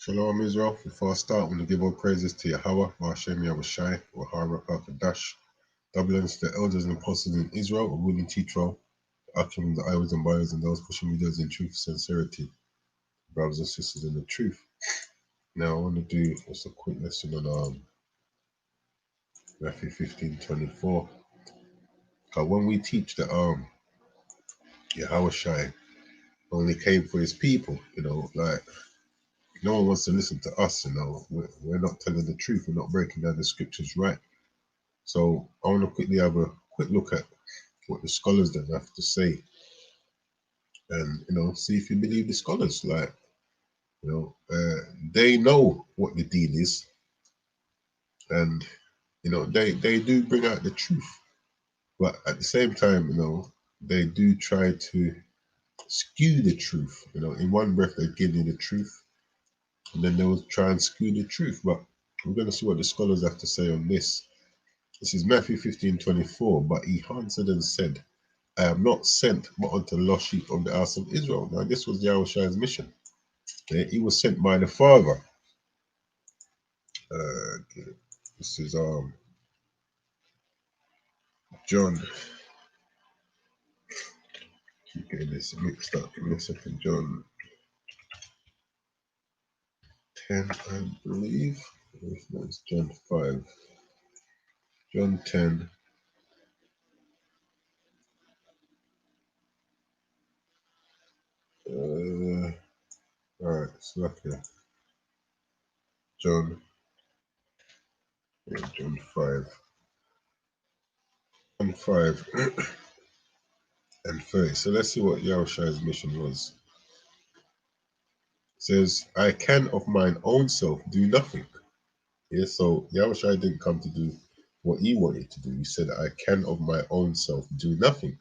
Shalom Israel. Before I start, I want to give all praises to Yahweh, Hashem Yahushai, Wahara Pakadash, double honors to the elders and apostles in Israel, a willing teacher, Akim, the Iwas and buyers, and those pushing videos in truth, sincerity, brothers and sisters in the truth. Now, I want to do just a quick lesson on Matthew 15:24. When we teach that Yahushai only came for his people, like no one wants to listen to us, we're not telling the truth, we're not breaking down the scriptures right. So I want to quickly have a quick look at what the scholars then have to say, and see if you believe the scholars. They know what the deal is, and they do bring out the truth, but at the same time, they do try to skew the truth. In one breath they give you the truth, and then they will try and skew the truth. But we're going to see what the scholars have to say on this. This is Matthew 15:24. But he answered and said, I am not sent but unto the lost sheep of the house of Israel. Now, this was Yeshuas Mission. Okay? He was sent by the Father. This is John. Keep getting this mixed up. Give me a second. John 10, I believe. No, it's John 5. John 10. Alright, so okay. John 5. John 5 and 30. So let's see what Yahushua's mission was. It says, I can of mine own self do nothing. Yeah, so Yahushua didn't come to do what he wanted to do. He said, I can of my own self do nothing.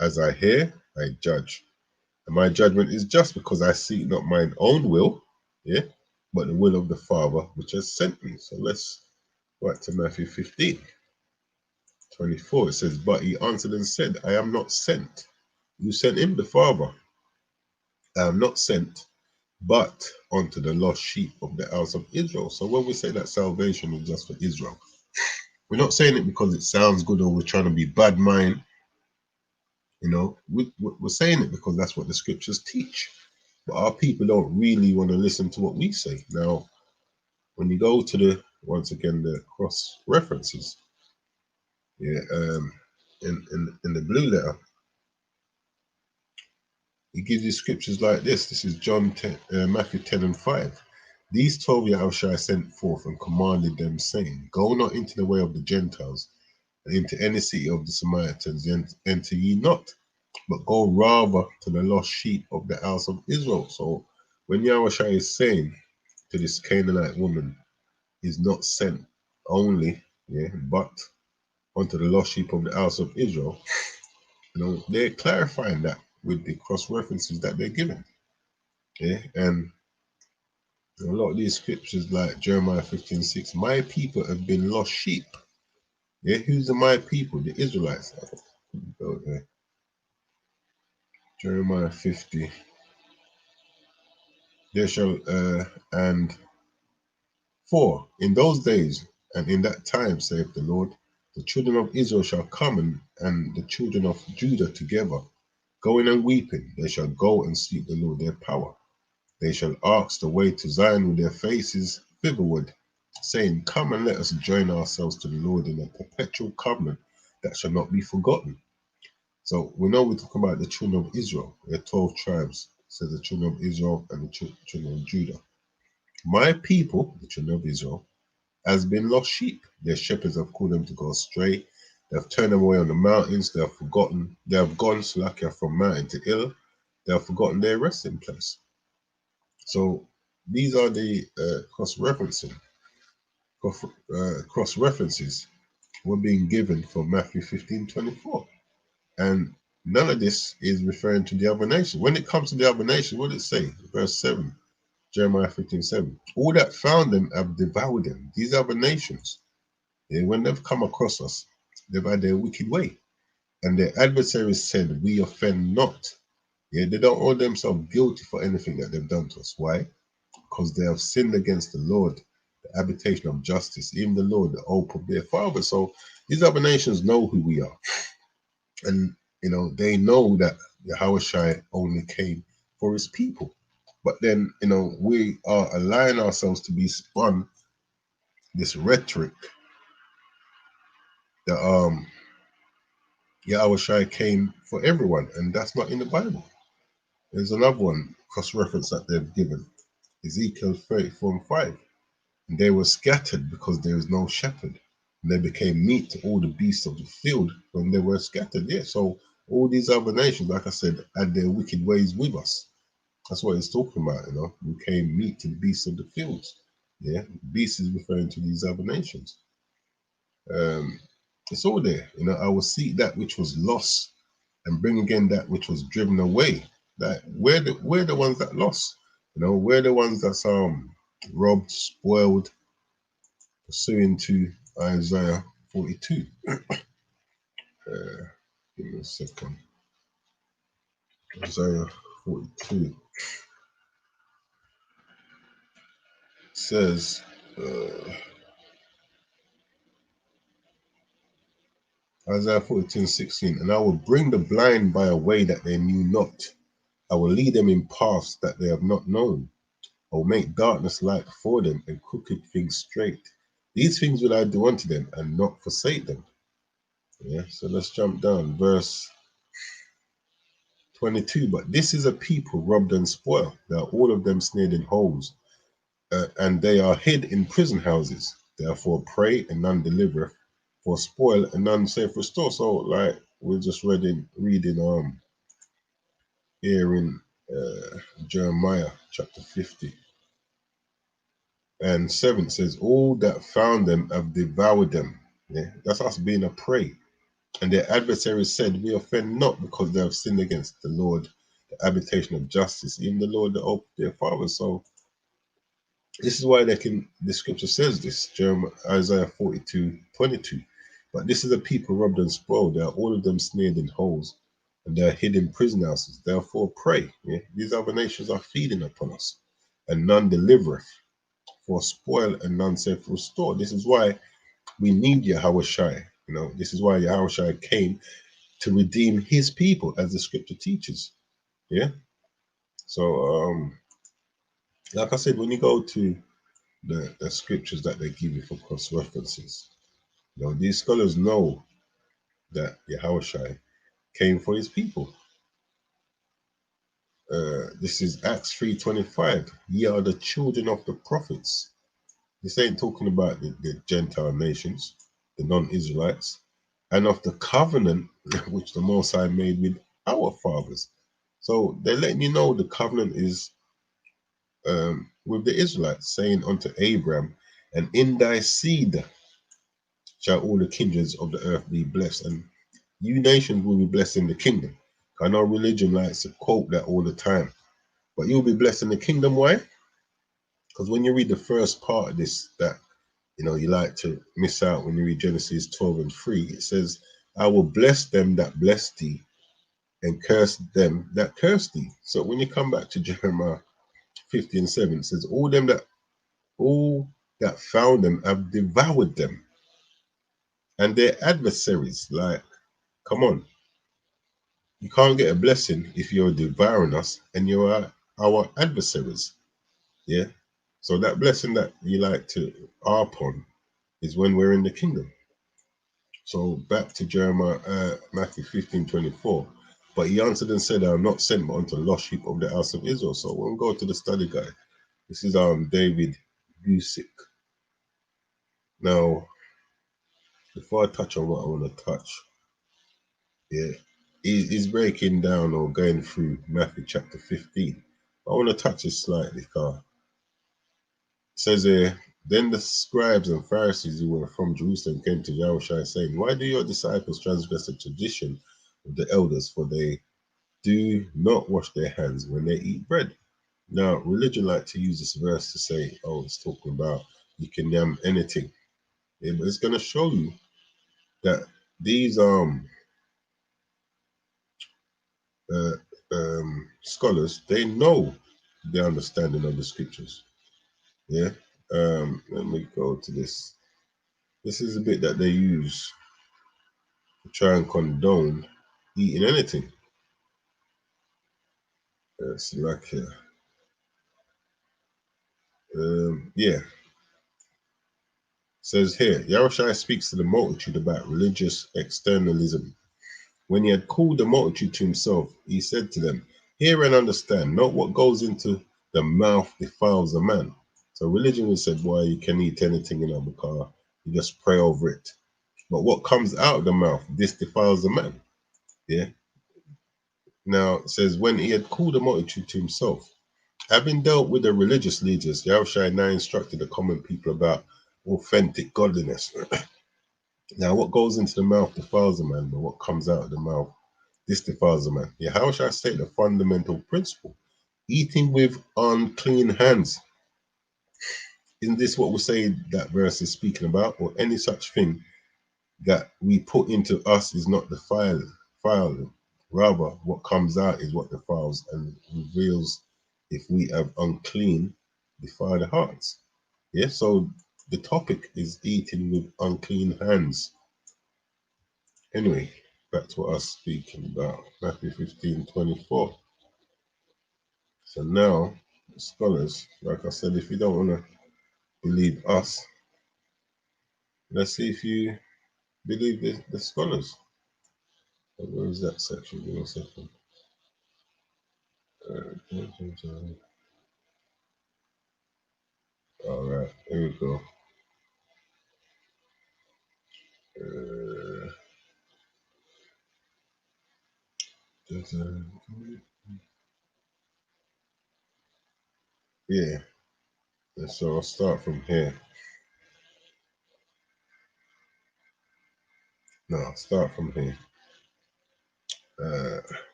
As I hear, I judge. And my judgment is just because I seek not mine own will, yeah, but the will of the Father which has sent me. So let's go back to Matthew 15:24. It says, but he answered and said, I am not sent. You sent him, the Father. I am not sent, but unto the lost sheep of the house of Israel. So when we say that salvation is just for Israel, we're not saying it because it sounds good or we're trying to be bad mind. We're saying it because that's what the scriptures teach. But our people don't really want to listen to what we say. Now, when you go to once again, the cross references, yeah, in the blue letter, he gives you scriptures like this. This is Matthew 10:5. These 12 Yahushua sent forth and commanded them, saying, go not into the way of the Gentiles, and into any city of the Samaritans enter ye not, but go rather to the lost sheep of the house of Israel. So when Yahushua is saying to this Canaanite woman, is not sent only, yeah, but unto the lost sheep of the house of Israel, they're clarifying that with the cross references that they're given. Yeah, and a lot of these scriptures like Jeremiah 15:6, my people have been lost sheep. Yeah, who's the my people? The Israelites. Okay. Jeremiah 50. There shall and 4. In those days and in that time, saith the Lord, the children of Israel shall come and the children of Judah together, going and weeping. They shall go and seek the Lord their power. They shall ask the way to Zion with their faces thitherward, saying, come and let us join ourselves to the Lord in a perpetual covenant that shall not be forgotten. So we know we're talking about the children of Israel. There are 12 tribes, says the children of Israel and the children of Judah. My people, the children of Israel, has been lost sheep. Their shepherds have called them to go astray. They have turned them away on the mountains. They have forgotten. They have gone, Salakia, from mountain to hill. They have forgotten their resting place. So these are the cross references were being given for Matthew 15:24. And none of this is referring to the other nation. When it comes to the other nation, what did it say? Verse 7, Jeremiah 15:7. All that found them have devoured them. These other nations, when they've come across us, they've had their wicked way. And their adversaries said, we offend not. Yeah, they don't hold themselves guilty for anything that they've done to us. Why? because they have sinned against the Lord, the habitation of justice, even the Lord, the hope of their father. So these other nations know who we are. And, they know that Yahushua only came for his people. But then, we are allowing ourselves to be spun this rhetoric that Yahushua came for everyone, and that's not in the Bible. There's another one, cross-reference that they've given, Ezekiel 34:5. And they were scattered because there is no shepherd. And they became meat to all the beasts of the field when they were scattered. Yeah, so all these other nations, like I said, had their wicked ways with us. That's what it's talking about, We became meat to the beasts of the fields. Yeah, beast is referring to these other nations. It's all there. I will seek that which was lost and bring again that which was driven away. That we're the ones that lost. We're the ones that's robbed, spoiled, pursuing to Isaiah 42. Give me a second. Isaiah 42 says, Isaiah 42:16, and I will bring the blind by a way that they knew not. I will lead them in paths that they have not known. I will make darkness light before them and crooked things straight. These things will I do unto them and not forsake them. Yeah, so let's jump down. Verse 22. But this is a people robbed and spoiled. They are all of them snared in holes, and they are hid in prison houses. Therefore pray and none delivereth, for spoil and none safe restore. So like we're just reading here in Jeremiah chapter 50 and 7 says, all that found them have devoured them. Yeah, that's us being a prey. And their adversaries said, we offend not because they have sinned against the Lord, the habitation of justice, even the Lord that opened their fathers. So this is why the scripture says this, Jeremiah, Isaiah 42:22. But this is a people robbed and spoiled. They are all of them snared in holes, and they are hid in prison houses. Therefore pray. Yeah? These other nations are feeding upon us, and none delivereth, for spoil and none safe restore. This is why we need Yahushua. This is why Yahushua came to redeem his people, as the scripture teaches. Yeah. So like I said, when you go to the scriptures that they give you for cross references, these scholars know that Yahushua came for his people. This is Acts 3:25. Ye are the children of the prophets. This ain't talking about the Gentile nations, the non-Israelites, and of the covenant which the Most High made with our fathers. So they're letting you know the covenant is with the Israelites, saying unto Abraham, and in thy seed shall all the kindreds of the earth be blessed. And you nations will be blessed in the kingdom. I know religion likes to quote that all the time, but you'll be blessed in the kingdom. Why? Because when you read the first part of this, that you like to miss out when you read Genesis 12:3, it says, I will bless them that bless thee and curse them that curse thee. So when you come back to Jeremiah 50:7, it says, all that found them have devoured them, and their adversaries. Like, come on, you can't get a blessing if you're devouring us and you're our adversaries. Yeah. So that blessing that you like to harp on is when we're in the kingdom. So back to Jeremiah, Matthew 15:24. But he answered and said, I am not sent but unto the lost sheep of the house of Israel. So we'll go to the study guide. This is David Busick. Now, before I touch on what I want to touch, yeah, he's breaking down or going through Matthew chapter 15. I want to touch it slightly. It says here, then the scribes and Pharisees who were from Jerusalem came to Yahushua saying, why do your disciples transgress the tradition of the elders? For they do not wash their hands when they eat bread. Now, religion like to use this verse to say, oh, it's talking about you can yam anything. Yeah, but it's going to show you that these scholars, they know the understanding of the scriptures. Yeah. Let me go to this. This is a bit that they use to try and condone eating anything. It's like here. Yeah. Says here, Yahushua speaks to the multitude about religious externalism. When he had called the multitude to himself, he said to them, hear and understand, not what goes into the mouth defiles a man. So religion was said, why you can eat anything in a car, you just pray over it. But what comes out of the mouth, this defiles a man. Yeah. Now it says, when he had called the multitude to himself, having dealt with the religious leaders, Yahushua now instructed the common people about authentic godliness. Now, what goes into the mouth defiles a man, but what comes out of the mouth, this defiles a man. Yeah, how shall I state the fundamental principle? Eating with unclean hands. Isn't this what we say that verse is speaking about? Or any such thing that we put into us is not defiling. Rather, what comes out is what defiles and reveals if we have unclean, defiled hearts. Yeah, so the topic is eating with unclean hands. Anyway, back to what I was speaking about, Matthew 15:24. So now, scholars, like I said, if you don't want to believe us, let's see if you believe the scholars. Where is that section? Give me a second. All right, here we go. Yeah, so I'll start from here. No, I'll start from here.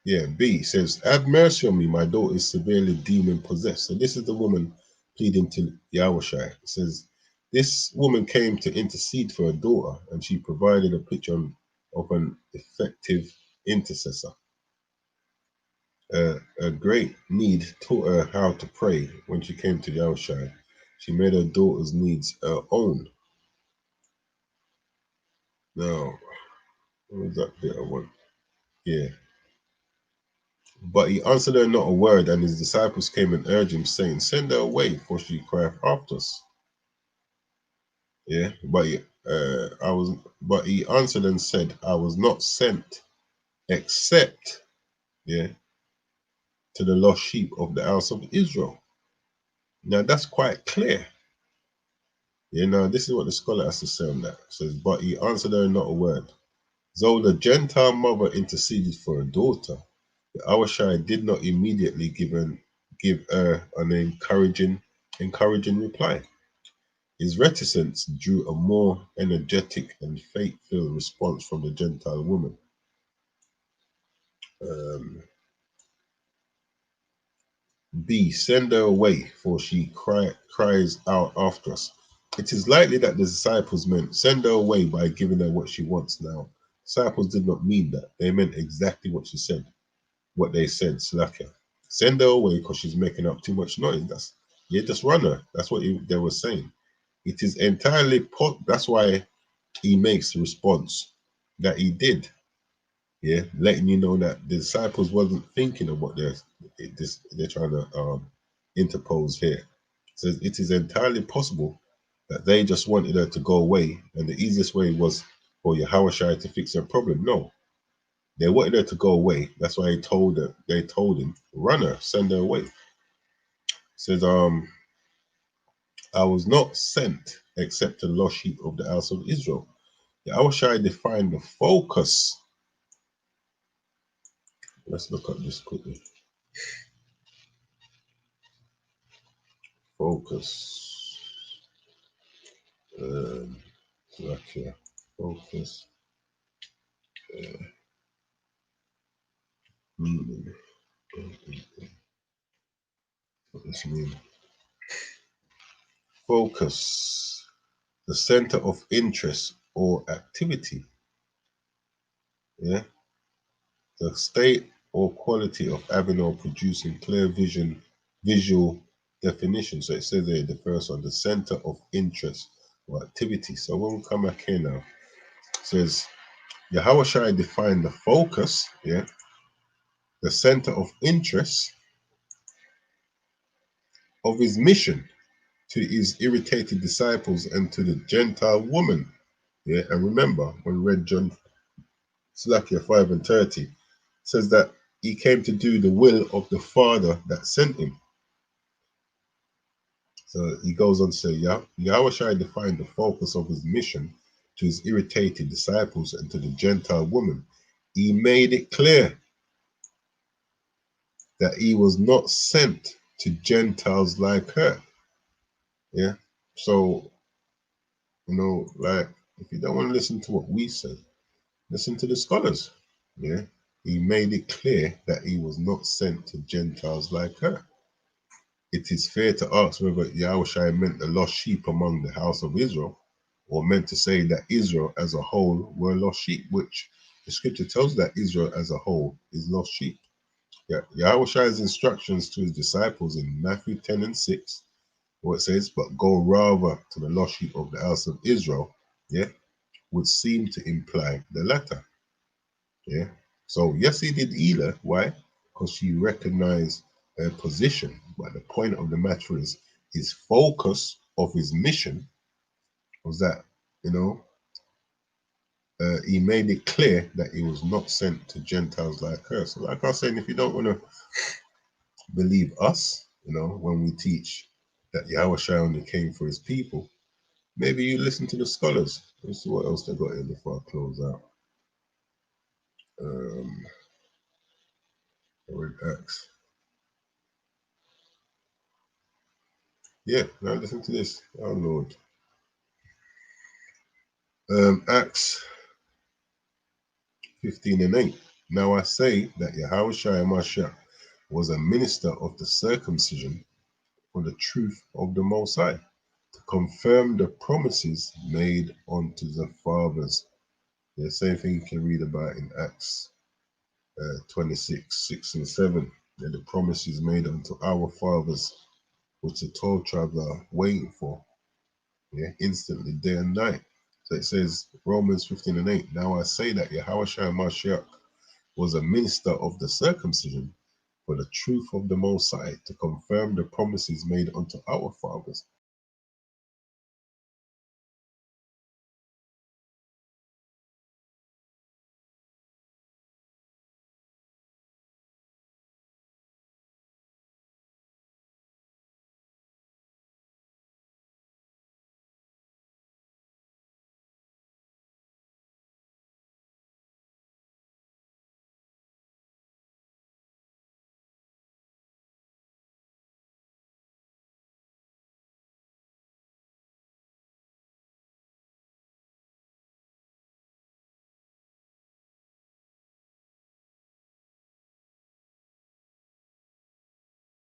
Yeah, B says, have mercy on me, my daughter is severely demon possessed. So this is the woman pleading to Yahushua. It says, this woman came to intercede for her daughter, and she provided a picture of an effective intercessor. A great need taught her how to pray when she came to Yahushua. She made her daughter's needs her own. Now, what was that bit I want? Yeah. But he answered her not a word, and his disciples came and urged him, saying, send her away, for she crieth after us. Yeah, but he answered and said, I was not sent except, yeah, to the lost sheep of the house of Israel. Now that's quite clear. You know, this is what the scholar has to say on that. It says, but he answered her not a word. Though the Gentile mother interceded for her daughter, the Awashai did not immediately give her an encouraging reply. His reticence drew a more energetic and faith-filled response from the Gentile woman. Um, B. Send her away, for she cries out after us. It is likely that the disciples meant send her away by giving her what she wants. Now, disciples did not mean that. They meant exactly what she said, what they said, Slakia. Send her away because she's making up too much noise. Just run her. That's what they were saying. It is entirely, that's why he makes the response that he did. Yeah, letting you know that the disciples wasn't thinking of what they're trying to interpose here. So it is entirely possible that they just wanted her to go away, and the easiest way was for Yahushua to fix their problem. No, they wanted her to go away. That's why they told him, run her, send her away. Says, I was not sent except to the lost sheep of the house of Israel. Yahushua defined the focus. Let's look at this quickly. Focus. Like here. Focus. Meaning. What does this mean? Focus. The center of interest or activity. Yeah. The state or quality of having or producing clear visual definition. So it says there, the first one, the center of interest or activity. So when we come back here now, it says, Yahweh Shai defined the focus, yeah, the center of interest of his mission to his irritated disciples and to the Gentile woman. Yeah, and remember, when we read John Slakia 5 and 30, it says that he came to do the will of the Father that sent him. So he goes on to say, Yahweh Shai defined the focus of his mission to his irritated disciples and to the Gentile woman. He made it clear that he was not sent to Gentiles like her. Yeah. So, like, if you don't want to listen to what we say, listen to the scholars. Yeah. He made it clear that he was not sent to Gentiles like her. It is fair to ask whether Yahushua meant the lost sheep among the house of Israel, or meant to say that Israel as a whole were lost sheep, which the scripture tells that Israel as a whole is lost sheep. Yeah, Yahushua's instructions to his disciples in Matthew 10 and 6, where it says, but go rather to the lost sheep of the house of Israel, yeah, would seem to imply the latter. Yeah. So yes, he did heal her. Why? Because she recognized her position. But the point of the matter is his focus of his mission was that, you know, he made it clear that he was not sent to Gentiles like her. So like I was saying, if you don't want to believe us, when we teach that Yahweh only came for his people, maybe you listen to the scholars. Let's see what else they got here before I close out. I read Acts. Yeah, now listen to this. Oh Lord. Acts 15 and 8. Now I say that Yahushua Mashiach was a minister of the circumcision for the truth of the Most High, to confirm the promises made unto the fathers. The same thing you can read about in Acts 26, 6 and 7. And the promises made unto our fathers, which the 12 tribes are waiting for, instantly, day and night. So it says, Romans 15 and 8, now I say that Yahushua Mashiach was a minister of the circumcision for the truth of the Most High, to confirm the promises made unto our fathers.